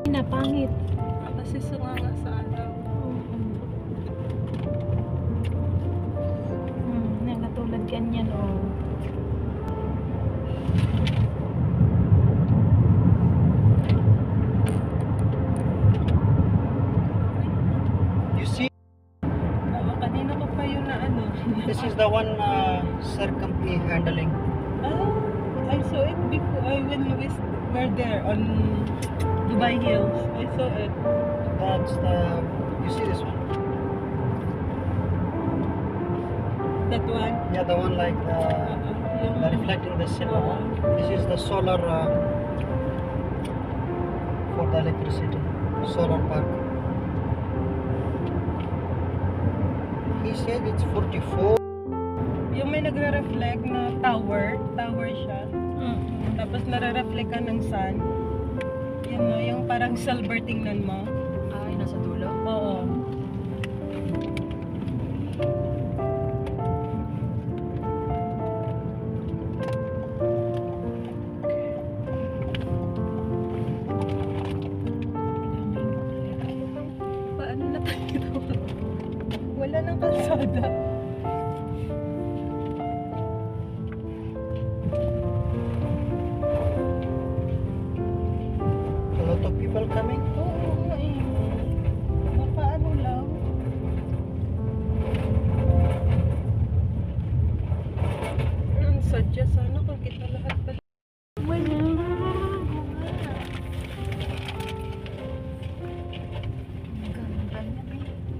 Napangit. Kasi sumanga sa araw. Nakatulad ganyan, oh. You see, Oo, kanina ko pa yun na ano. this is the one Sir company handling. Oh, I saw it before. When we were there on Dubai Hills. I saw it. That's the. You see this one? That one. Yeah, the one like the reflecting the silver one. This is the solar for the electricity. Solar park. He said it's 44. Yung may nagre-reflect na tower siya. Tapos nare-reflect ka ng sun. Yan no, yung parang silver tingnan mo. Ay, nasa dulo? Oo. Paano na tayo? Wala nang kalsada. A lot of people coming. Oo nga eh. Paano lang? Ang sadya sana kung kita lahat pala.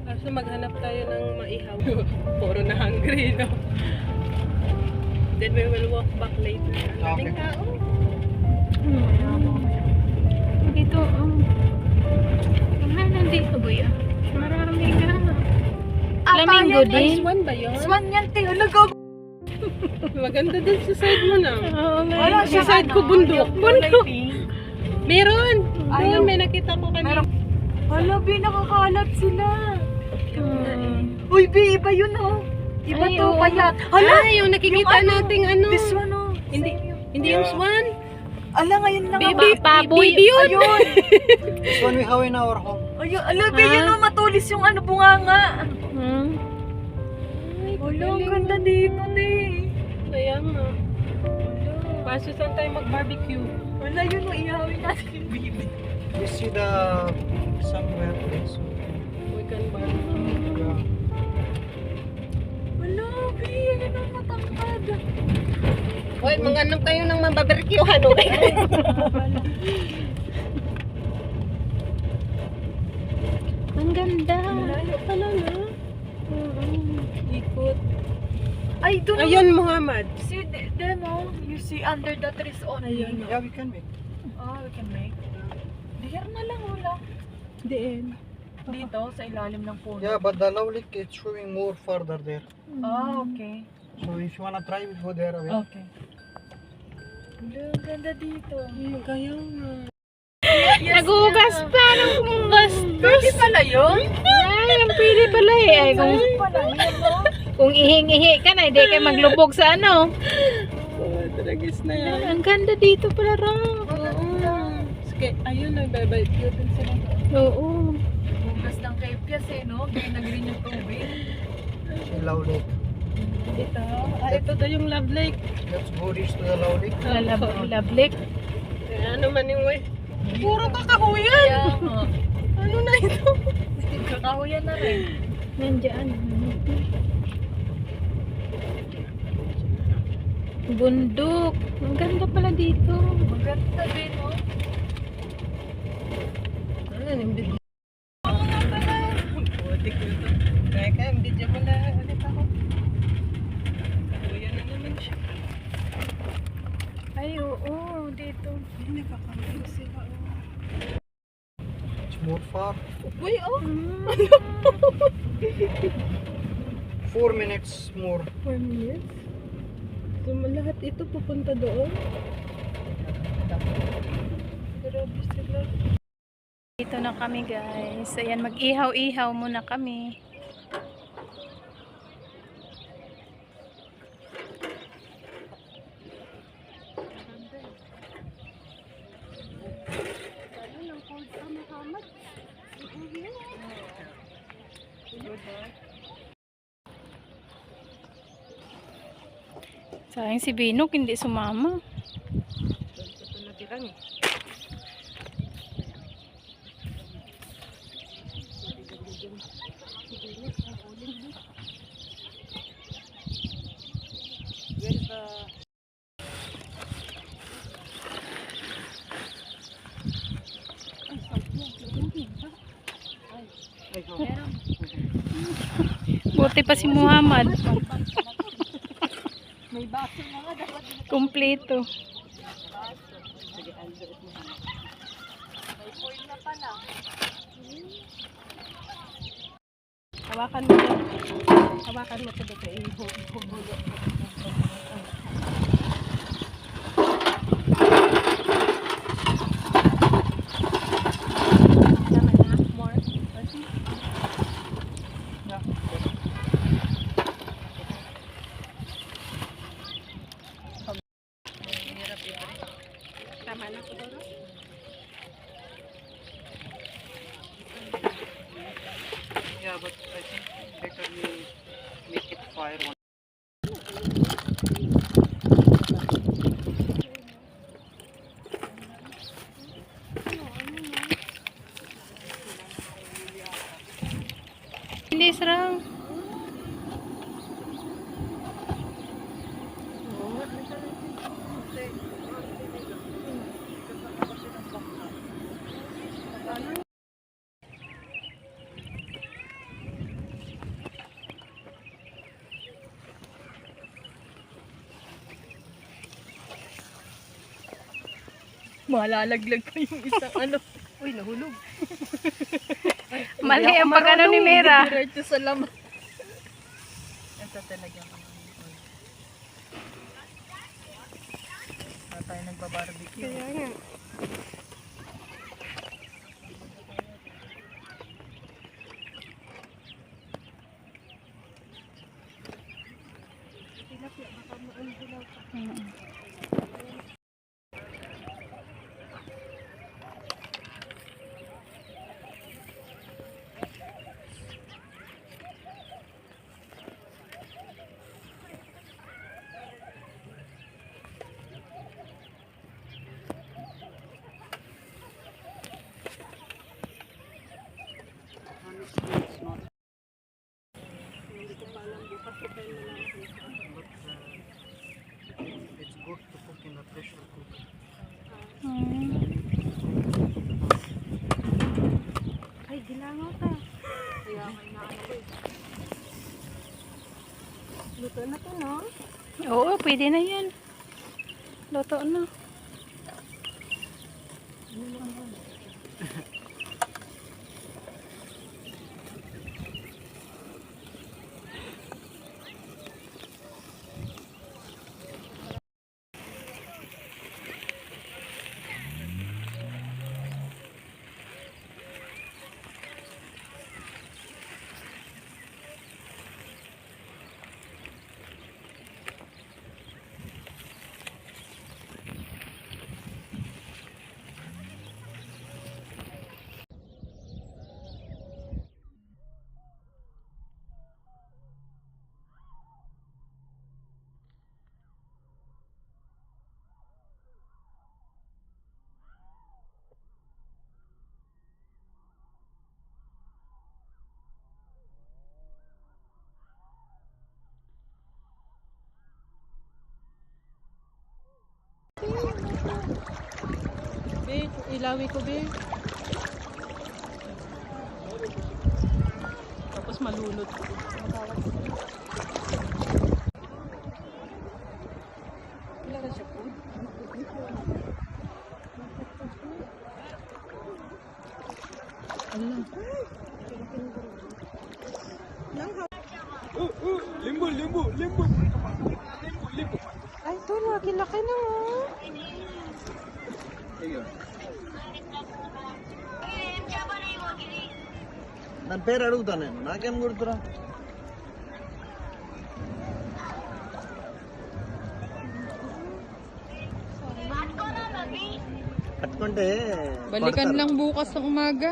Kaso maghanap tayo ng maihaw. Puro na hungry, no? Then we will walk back later. Ang daming tao. Dito, nandito ba yan? Marami ka. Flamingo din. Swan ba yun? Swan yan, te. Halaga. Maganda din sa side mo na. Oo, Wala, sa side ko bundok. Bundok. Meron. Doon, may nakita ko kanina. Hala, Bi, nakakalat sila. Uy, Bi, iba yun, oh. Iba Ay, to, oo. payat. Hala, yung nakikita nating ano. This one, oh. Hindi yung swan. Ala, ngayon lang. Baby, Baboy. baby yun. Ayun. This one we have in our home. Ayun, ala, Bi, yun, oh. Matulis yung ano, bunganga. Wala, ang ganda dito, te. Kaya nga. Kaso saan tayo mag-barbecue? Wala yun, oh. Ihawin natin yung baby. You see the somewhere place. We can barbecue. Yeah. Wala, Bi, yan ang matangkad. Hoy, manganap kayo ng mabarbecue, ano? Ang ganda. Malayo pala na. Ikot. Ay, doon. Ayun, Muhammad. See, demo. You see under the trees on. Ayun. Yeah, we can make. Oh, we can make. There na lang, wala. Diin. Dito, sa ilalim ng puno. Yeah, but the low lake is showing more further there. Oh, okay. So if you wanna try, we go there. Okay. Wala, ang ganda dito. Kaya nga. Nagugas pa ng bastos. Pwede pala yun? Ay, ang pili pala eh. Ay, kung ihing-ihi ka na, hindi kayo maglubog sa ano. Tragis na yan. Ang ganda dito pala raw. Oo. Sige, ayun, nagbabarbecue din sila. Oo. Bugas ng kepyas eh, no? Gaya na green yung tubig. See low lake. Ito. Ito daw yung Love Lake. Let's go reach to the low lake. Lablik. Ano man yung way. Puro kakahuyan. Ano na ito? Kakahuyan na rin. Nandiyan. Bundok. Ang ganda pala dito. Maganda din, no? Ano yung video? Oo nga pala. Buti ko ito. Teka, yung video mo na ulit ako. dito. Ay, nakakarating sila. It's more far. Uy, oh! 4 minutes more. 4 minutes? So, lahat ito pupunta doon? Grabe sila. Dito na kami guys. Ayan, mag-ihaw-ihaw muna kami. Sayang si Binok hindi sumama. Ito na dirang eh. Where's the... Buti pa si Muhammad. May baso na nga dapat. Kumpleto. Sige, algorit mo. May foil na pala. Hawakan mo yan. Hawakan mo ito dito. Ihubulo. More. Tama na po doon. Yeah, but I think better we make it fire one. Hindi sarang. Malalaglag pa yung isang ano. Uy, nahulog. Mali ang pagano ni Mera. Diretso sa laman. Ito talaga. Tayo nagbabarbecue. Kaya nga. It's good to cook in a pressure cooker. Ay, gilangaw ka. Kaya may naano ko eh. Luto na to, no? Oo, pwede na yan. Luto na. Be, ilawi ko, be. Tapos malunod. Wala na siya food. Ay, ito, laki-laki na oh. ನನ್ನ పేరు అడుగుతాను నాకేం గుర్తురా పట్టుకుంటే Balikan lang bukas ng umaga.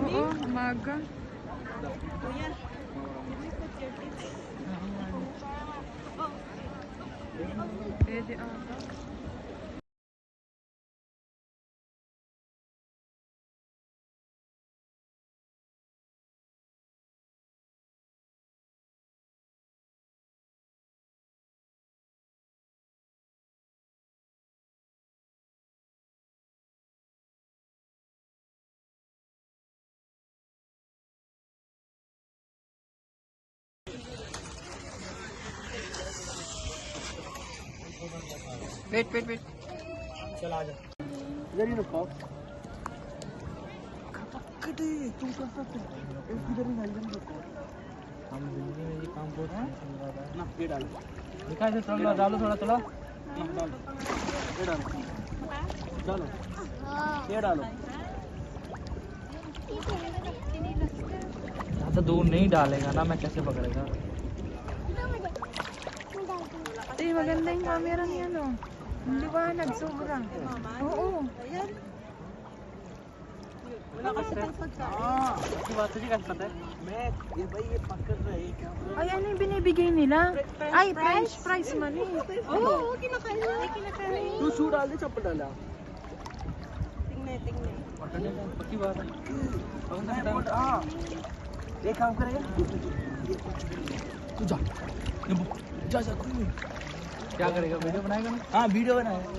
Oo, umaga. Pwede ata. Wait. चल आ जा इधर ही रुको कटे तू कर सकते इधर ही इधर रुको हम जिंदगी में ये काम बहुत ना ये डालो दिखाई दे थोड़ा डालो थोड़ा डालो ये डालो डालो ये डालो ज़्यादा दूर नहीं डालेगा ना मैं कैसे पकड़ेगा Eh, maganda yung camera niya, no? Ang liwanag, sobra. Oo. अच्छी बात है कैसे पता है मैं ये भाई ये पकड़ रहे क्या Ay, ano yung binibigay nila? Ay, French fries man eh. Oo, kinakain na. तू शू डाल दे चप्पल डाला Tingnan. पक्की बात है हाँ एक काम करेगा तू जा जा क्या करेगा वीडियो बनाएगा ना हाँ वीडियो बनाएगा